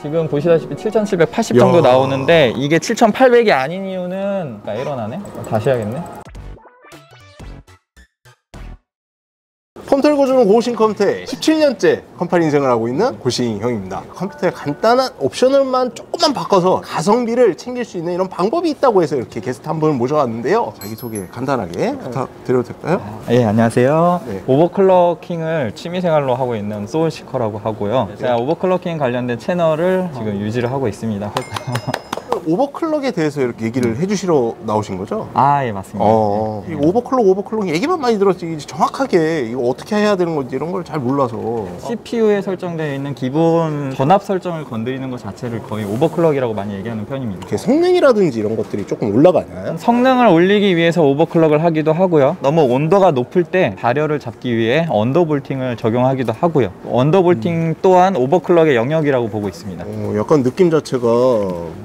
지금 보시다시피 7780 정도 나오는데 이게 7800이 아닌 이유는 에러 나네? 다시 해야겠네. 컴퓨터를 고주는 고우신 컴퓨터 17년째 컴퓨터 인생을 하고 있는 고우신 형입니다. 컴퓨터의 간단한 옵셔널만 조금만 바꿔서 가성비를 챙길 수 있는 이런 방법이 있다고 해서 이렇게 게스트 한 분을 모셔왔는데요. 자기소개 간단하게 부탁드려도 될까요? 예, 안녕하세요. 네. 오버클럭킹을 취미생활로 하고 있는 소울시커라고 하고요. 제가 오버클럭킹 관련된 채널을 지금 유지를 하고 있습니다. 오버클럭에 대해서 이렇게 얘기를 해주시러 나오신 거죠? 아, 예, 맞습니다. 이 오버클럭 얘기만 많이 들었지 정확하게 이거 어떻게 해야 되는 건지 이런 걸 잘 몰라서. CPU에 설정되어 있는 기본 전압 설정을 건드리는 것 자체를 거의 오버클럭이라고 많이 얘기하는 편입니다. 이렇게 성능이라든지 이런 것들이 조금 올라가나요? 성능을 올리기 위해서 오버클럭을 하기도 하고요. 너무 온도가 높을 때 발열을 잡기 위해 언더볼팅을 적용하기도 하고요. 언더볼팅 또한 오버클럭의 영역이라고 보고 있습니다. 약간 느낌 자체가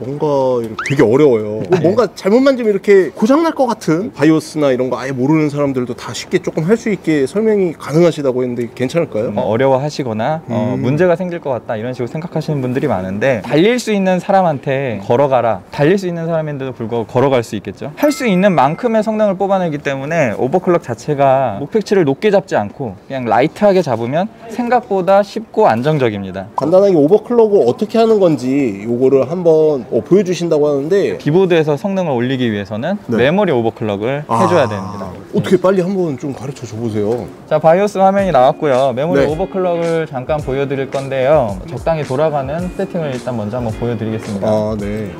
뭔가 되게 어려워요. 뭔가 잘못 만지면 이렇게 고장날 것 같은 바이오스나 이런 거 아예 모르는 사람들도 다 쉽게 조금 할 수 있게 설명이 가능하시다고 했는데 괜찮을까요? 어려워하시거나 문제가 생길 것 같다 이런 식으로 생각하시는 분들이 많은데, 달릴 수 있는 사람한테 걸어가라, 달릴 수 있는 사람인데도 불구하고 걸어갈 수 있겠죠. 할 수 있는 만큼의 성능을 뽑아내기 때문에 오버클럭 자체가 목표치를 높게 잡지 않고 그냥 라이트하게 잡으면 생각보다 쉽고 안정적입니다. 간단하게 오버클럭을 어떻게 하는 건지 요거를 한번 보여주신다고 하는데, 키보드에서 성능을 올리기 위해서는 메모리 오버클럭을 해줘야 됩니다. 어떻게 빨리 한번 좀 가르쳐 줘 보세요. 자, 바이오스 화면이 나왔고요. 메모리 오버클럭을 잠깐 보여드릴 건데요. 적당히 돌아가는 세팅을 일단 먼저 한번 보여드리겠습니다. 네.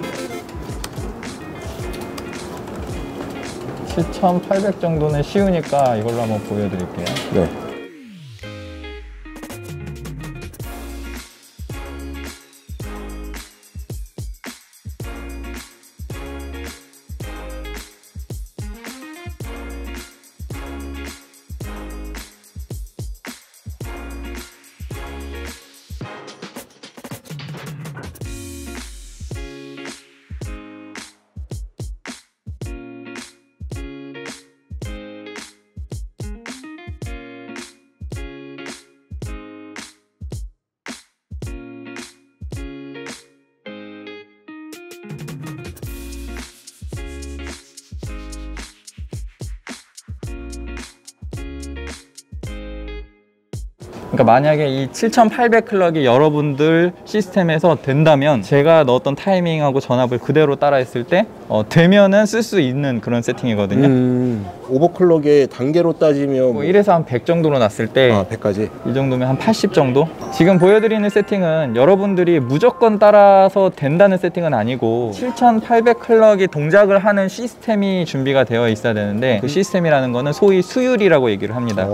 7800 정도는 쉬우니까 이걸로 한번 보여드릴게요. 네. 그러니까 만약에 이 7800 클럭이 여러분들 시스템에서 된다면 제가 넣었던 타이밍하고 전압을 그대로 따라 했을 때 되면은 쓸 수 있는 그런 세팅이거든요. 오버클럭의 단계로 따지면 뭐 1에서 한 100 정도로 놨을 때 100까지? 이 정도면 한 80 정도? 지금 보여드리는 세팅은 여러분들이 무조건 따라서 된다는 세팅은 아니고 7800 클럭이 동작을 하는 시스템이 준비가 되어 있어야 되는데, 그 시스템이라는 거는 소위 수율이라고 얘기를 합니다.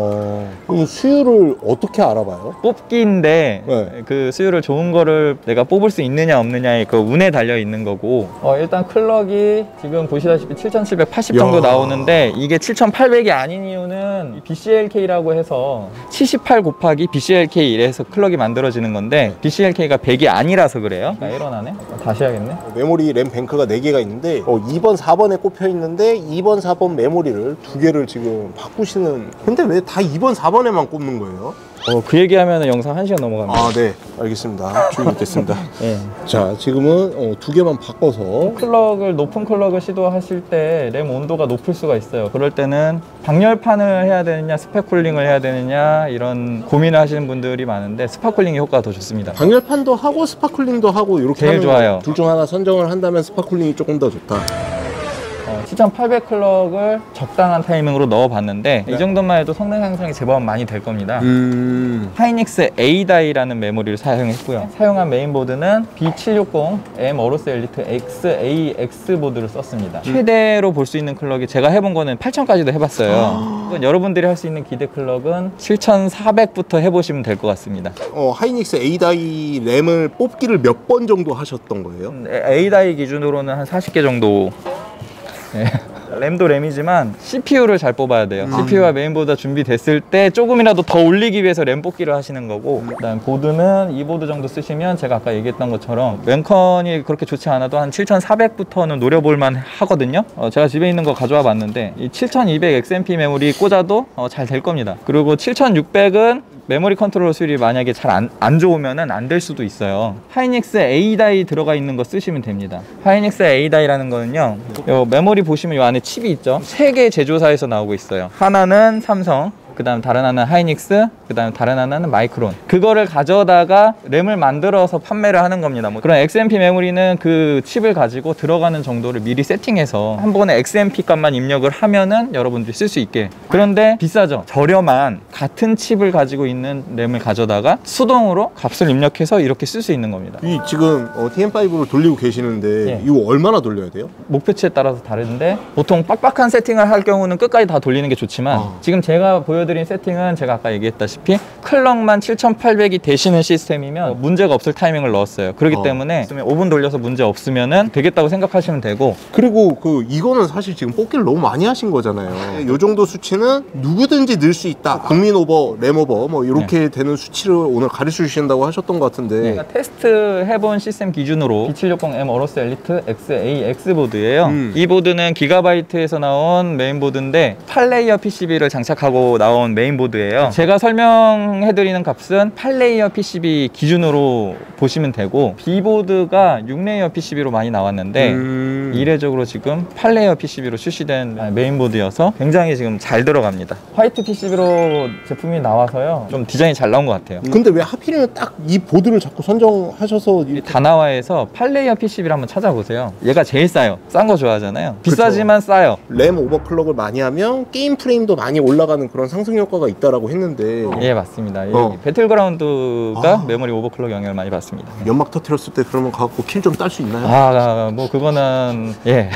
그럼 수율을 어떻게 알아봐요? 뽑기인데 그 수율을 좋은 거를 내가 뽑을 수 있느냐 없느냐의 그 운에 달려 있는 거고, 일단 클럭이 지금 보시다시피 7780 정도 나오는데 이게 7800이 아닌 이유는 BCLK라고 해서 78 곱하기 BCLK 이래서 클럭이 만들어지는 건데 BCLK가 100이 아니라서 그래요. 에러 나네? 다시 해야겠네. 메모리 램 뱅크가 4개가 있는데 2번 4번에 꼽혀 있는데 2번 4번 메모리를 2개를 지금 바꾸시는, 근데 왜 다 2번 4번에만 꼽는 거예요? 그 얘기하면 영상 1시간 넘어갑니다. 네, 알겠습니다. 주의 있겠습니다. 네. 자, 지금은 2개만 바꿔서 높은 클럭을 시도하실 때 램 온도가 높을 수가 있어요. 그럴 때는 방열판을 해야 되느냐 스파쿨링을 해야 되느냐 이런 고민을 하시는 분들이 많은데 스파쿨링이 효과가 더 좋습니다. 방열판도 하고 스파쿨링도 하고 이렇게 제일 좋아요. 둘 중 하나 선정을 한다면 스파쿨링이 조금 더 좋다. 7800 클럭을 적당한 타이밍으로 넣어봤는데 이 정도만 해도 성능 향상이 제법 많이 될 겁니다. 하이닉스 A-Die라는 메모리를 사용했고요. 사용한 메인보드는 B760M 어로스 엘리트 XAX 보드를 썼습니다. 최대로 볼 수 있는 클럭이 제가 해본 거는 8000까지도 해봤어요. 여러분들이 할 수 있는 기대 클럭은 7400부터 해보시면 될 것 같습니다. 하이닉스 A-Die 램을 뽑기를 몇 번 정도 하셨던 거예요? A-Die 기준으로는 한 40개 정도. 네. 램도 램이지만 CPU를 잘 뽑아야 돼요. CPU와 메인보드가 준비됐을 때 조금이라도 더 올리기 위해서 램 뽑기를 하시는 거고, 그다음 보드는 이 보드 정도 쓰시면 제가 아까 얘기했던 것처럼 램컨이 그렇게 좋지 않아도 한 7400부터는 노려볼 만 하거든요. 제가 집에 있는 거 가져와 봤는데 이 7200 XMP 메모리 꽂아도 잘 될 겁니다. 그리고 7600은 메모리 컨트롤러 수율이 만약에 잘 안 좋으면은 안 될 수도 있어요. 하이닉스 A-다이 들어가 있는 거 쓰시면 됩니다. 하이닉스 A-다이라는 거는요, 요 메모리 보시면 요 안에 칩이 있죠. 3개 제조사에서 나오고 있어요. 하나는 삼성, 그 다음 다른 하나는 하이닉스, 그 다음 다른 하나는 마이크론. 그거를 가져다가 램을 만들어서 판매를 하는 겁니다. 뭐 그런 XMP 메모리는 그 칩을 가지고 들어가는 정도를 미리 세팅해서 한 번에 XMP 값만 입력을 하면은 여러분들이 쓸 수 있게. 그런데 비싸죠. 저렴한 같은 칩을 가지고 있는 램을 가져다가 수동으로 값을 입력해서 이렇게 쓸 수 있는 겁니다. 이 지금 TM5로 돌리고 계시는데 예. 이거 얼마나 돌려야 돼요? 목표치에 따라서 다른데 보통 빡빡한 세팅을 할 경우는 끝까지 다 돌리는 게 좋지만 지금 제가 보여드린 세팅은 제가 아까 얘기했다시피 클럭만 7800이 되시는 시스템이면 문제가 없을 타이밍을 넣었어요. 그렇기 때문에 5분 돌려서 문제 없으면은 되겠다고 생각하시면 되고. 그리고 이거는 사실 지금 뽑기를 너무 많이 하신 거잖아요. 이 정도 수치는 누구든지 늘 수 있다. 국민 오버, 램 오버 뭐 이렇게 되는 수치를 오늘 가르쳐 주신다고 하셨던 것 같은데. 테스트 해본 시스템 기준으로 B760M 어로스 엘리트 XAX 보드예요. 이 보드는 기가바이트에서 나온 메인보드인데 8레이어 PCB를 장착하고 나온 메인보드예요. 제가 설명해드리는 값은 8레이어 PCB 기준으로 보시면 되고 B보드가 6레이어 PCB로 많이 나왔는데 이례적으로 지금 8레이어 PCB로 출시된 메인보드여서 굉장히 지금 잘 들어갑니다. 화이트 PCB로 제품이 나와서요, 좀 디자인이 잘 나온 것 같아요. 근데 왜 하필이면 딱 이 보드를 자꾸 선정하셔서 다나와에서 8레이어 PCB를 한번 찾아보세요. 얘가 제일 싸요. 싼 거 좋아하잖아요. 비싸지만 싸요. 램 오버클럭을 많이 하면 게임 프레임도 많이 올라가는 그런 상승 효과가 있다라고 했는데. 예, 맞습니다. 배틀그라운드가 메모리 오버클럭 영향을 많이 받습니다. 연막 터뜨렸을 때 그러면 갖고 킬 좀 딸 수 있나요? 뭐 그거는 예.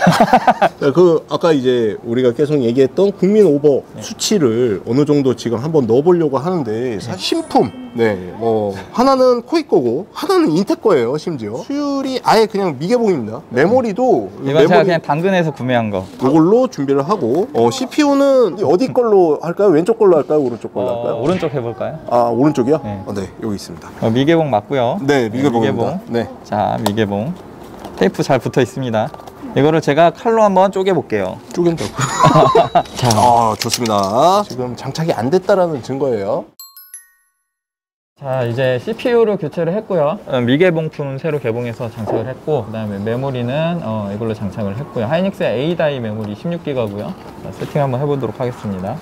아까 이제 우리가 계속 얘기했던 국민 오버 수치를 어느 정도 지금 한번 넣어보려고 하는데 사실 신품 뭐 하나는 코이 거고 하나는 인텍 거예요. 심지어 수율이 아예 그냥 미개봉입니다. 메모리도 이건 제가 그냥 당근에서 구매한 거. 이걸로 준비를 하고 CPU는 어디 걸로 할까요? 왼쪽 걸로 할까요? 오른쪽 걸로 할까요? 오른쪽 해볼까요? 오른쪽이요? 네. 네, 여기 있습니다. 미개봉 맞고요. 네, 미개봉입니다. 네. 자, 미개봉 테이프 잘 붙어 있습니다. 이거를 제가 칼로 한번 쪼개 볼게요. 쪼갠다고. 자, 좋습니다. 지금 장착이 안 됐다라는 증거예요. 자, 이제 CPU를 교체를 했고요. 미개봉품 새로 개봉해서 장착을 했고, 그 다음에 메모리는 이걸로 장착을 했고요. 하이닉스 A-다이 메모리 16기가고요. 세팅 한번 해보도록 하겠습니다.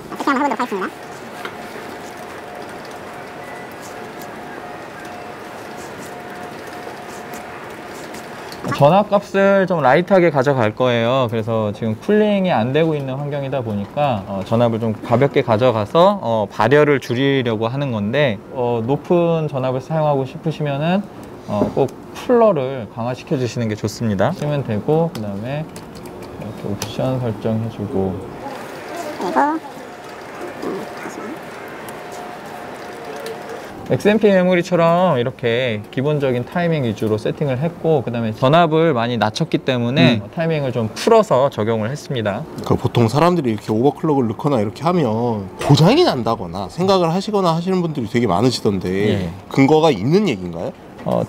전압값을 좀 라이트하게 가져갈 거예요. 그래서 지금 쿨링이 안 되고 있는 환경이다 보니까 전압을 좀 가볍게 가져가서 발열을 줄이려고 하는 건데, 높은 전압을 사용하고 싶으시면은 꼭 쿨러를 강화시켜 주시는 게 좋습니다. 쓰면 되고, 그 다음에 이렇게 옵션 설정해주고, XMP 메모리처럼 이렇게 기본적인 타이밍 위주로 세팅을 했고, 그 다음에 전압을 많이 낮췄기 때문에 타이밍을 좀 풀어서 적용을 했습니다. 그러니까 보통 사람들이 이렇게 오버클럭을 넣거나 이렇게 하면 고장이 난다거나 생각을 하시거나 하시는 분들이 되게 많으시던데 예. 근거가 있는 얘기인가요?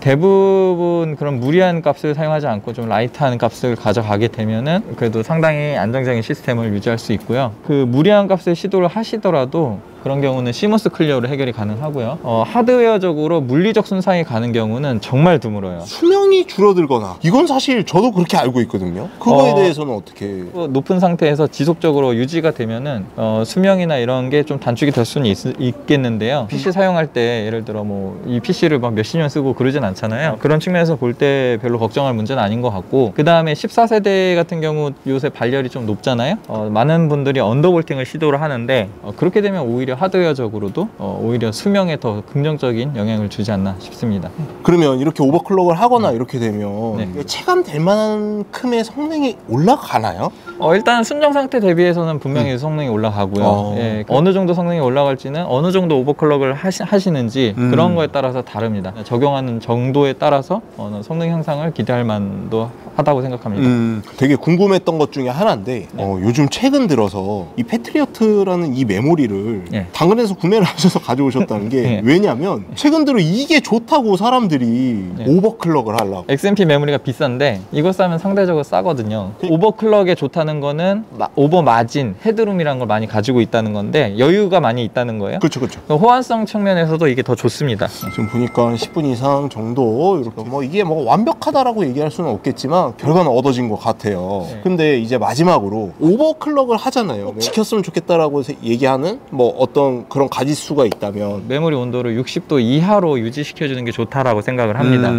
대부분 그런 무리한 값을 사용하지 않고 좀 라이트한 값을 가져가게 되면은 그래도 상당히 안정적인 시스템을 유지할 수 있고요. 그 무리한 값을 시도를 하시더라도 그런 경우는 시머스 클리어로 해결이 가능하고요. 하드웨어적으로 물리적 손상이 가는 경우는 정말 드물어요. 수명이 줄어들거나, 이건 사실 저도 그렇게 알고 있거든요. 그거에 대해서는 어떻게? 높은 상태에서 지속적으로 유지가 되면은 수명이나 이런 게 좀 단축이 될 수는 있겠는데요. PC 사용할 때 예를 들어 뭐 이 PC를 막 몇십 년 쓰고 그러진 않잖아요. 그런 측면에서 볼 때 별로 걱정할 문제는 아닌 것 같고, 그 다음에 14세대 같은 경우 요새 발열이 좀 높잖아요. 많은 분들이 언더볼팅을 시도를 하는데 그렇게 되면 오히려 하드웨어적으로도 오히려 수명에 더 긍정적인 영향을 주지 않나 싶습니다. 그러면 이렇게 오버클럭을 하거나 이렇게 되면 체감될 만큼의 성능이 올라가나요? 일단 순정 상태 대비해서는 분명히 성능이 올라가고요. 예, 어느 정도 성능이 올라갈지는 어느 정도 오버클럭을 하시는지 그런 거에 따라서 다릅니다. 적용하는 정도에 따라서 성능 향상을 기대할 만도 하다고 생각합니다. 되게 궁금했던 것 중에 하나인데 요즘 최근 들어서 이 패트리어트라는 이 메모리를 예. 당근에서 구매를 하셔서 가져오셨다는 게 예. 왜냐면 최근 들어 이게 좋다고 사람들이 예. 오버클럭을 하려고. XMP 메모리가 비싼데 이거 싸면 상대적으로 싸거든요. 오버클럭에 좋다는 거는 오버 마진, 헤드룸이라는 걸 많이 가지고 있다는 건데 여유가 많이 있다는 거예요. 그렇죠, 그렇죠. 호환성 측면에서도 이게 더 좋습니다. 지금 보니까 10분 이상 정도 이렇게 뭐 이게 뭐 완벽하다라고 얘기할 수는 없겠지만 결과는 얻어진 것 같아요. 네. 근데 이제 마지막으로 오버클럭을 하잖아요. 지켰으면 좋겠다라고 얘기하는 뭐 어떤 그런 가짓수가 있다면 메모리 온도를 60도 이하로 유지시켜주는 게 좋다라고 생각을 합니다.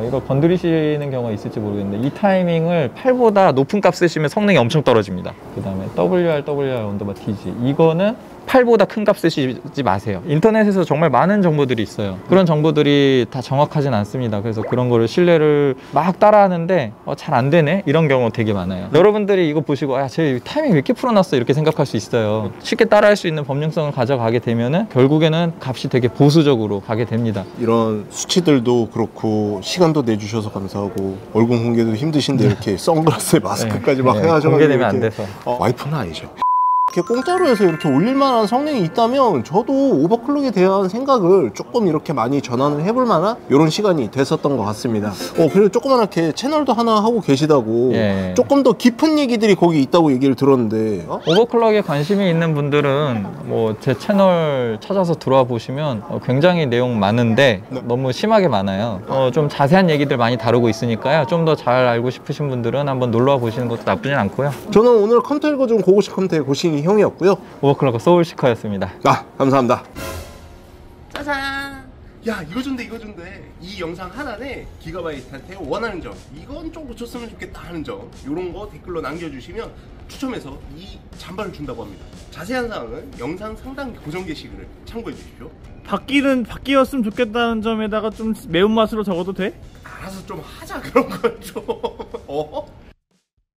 이걸 건드리시는 경우가 있을지 모르겠는데 이 타이밍을 8보다 높은 값 쓰시면 성능이 엄청 떨어집니다. 그 다음에 WR 온도바 TG 이거는 8보다 큰 값 쓰시지 마세요. 인터넷에서 정말 많은 정보들이 있어요. 그런 정보들이 다 정확하진 않습니다. 그래서 그런 거를 신뢰를 막 따라하는데 잘 안 되네? 이런 경우 되게 많아요. 여러분들이 이거 보시고 쟤 타이밍 왜 이렇게 풀어놨어? 이렇게 생각할 수 있어요. 쉽게 따라할 수 있는 범용성을 가져가게 되면은 결국에는 값이 되게 보수적으로 가게 됩니다. 이런 수치들도 그렇고 시간도 내주셔서 감사하고 얼굴 공개도 힘드신데 이렇게 선글라스에 마스크까지 막 해가지고 공개되면 안 돼서 와이프는 아니죠. 이렇게 공짜로 해서 이렇게 올릴만한 성능이 있다면 저도 오버클럭에 대한 생각을 조금 이렇게 많이 전환을 해볼 만한 이런 시간이 됐었던 것 같습니다. 그리고 조그맣게 채널도 하나 하고 계시다고 조금 더 깊은 얘기들이 거기 있다고 얘기를 들었는데 오버클럭에 관심이 있는 분들은 뭐 제 채널 찾아서 들어와 보시면 굉장히 내용 많은데 너무 심하게 많아요. 좀 자세한 얘기들 많이 다루고 있으니까요. 좀 더 잘 알고 싶으신 분들은 한번 놀러와 보시는 것도 나쁘진 않고요. 저는 오늘 컴퓨터 읽어준 고고식 컴퓨터의 고싱이 형이었고요. 오버클럭 소울시커였습니다. 감사합니다. 짜잔! 야, 이거 준대. 이 영상 하나에 기가바이트한테 원하는 점, 이건 좀 고쳤으면 좋겠다 하는 점, 이런 거 댓글로 남겨주시면 추첨해서 이 잠바를 준다고 합니다. 자세한 사항은 영상 상단 고정 게시글을 참고해 주십시오. 바뀌었으면 좋겠다는 점에다가 좀 매운맛으로 적어도 돼? 알아서 좀 하자, 그런 걸 좀.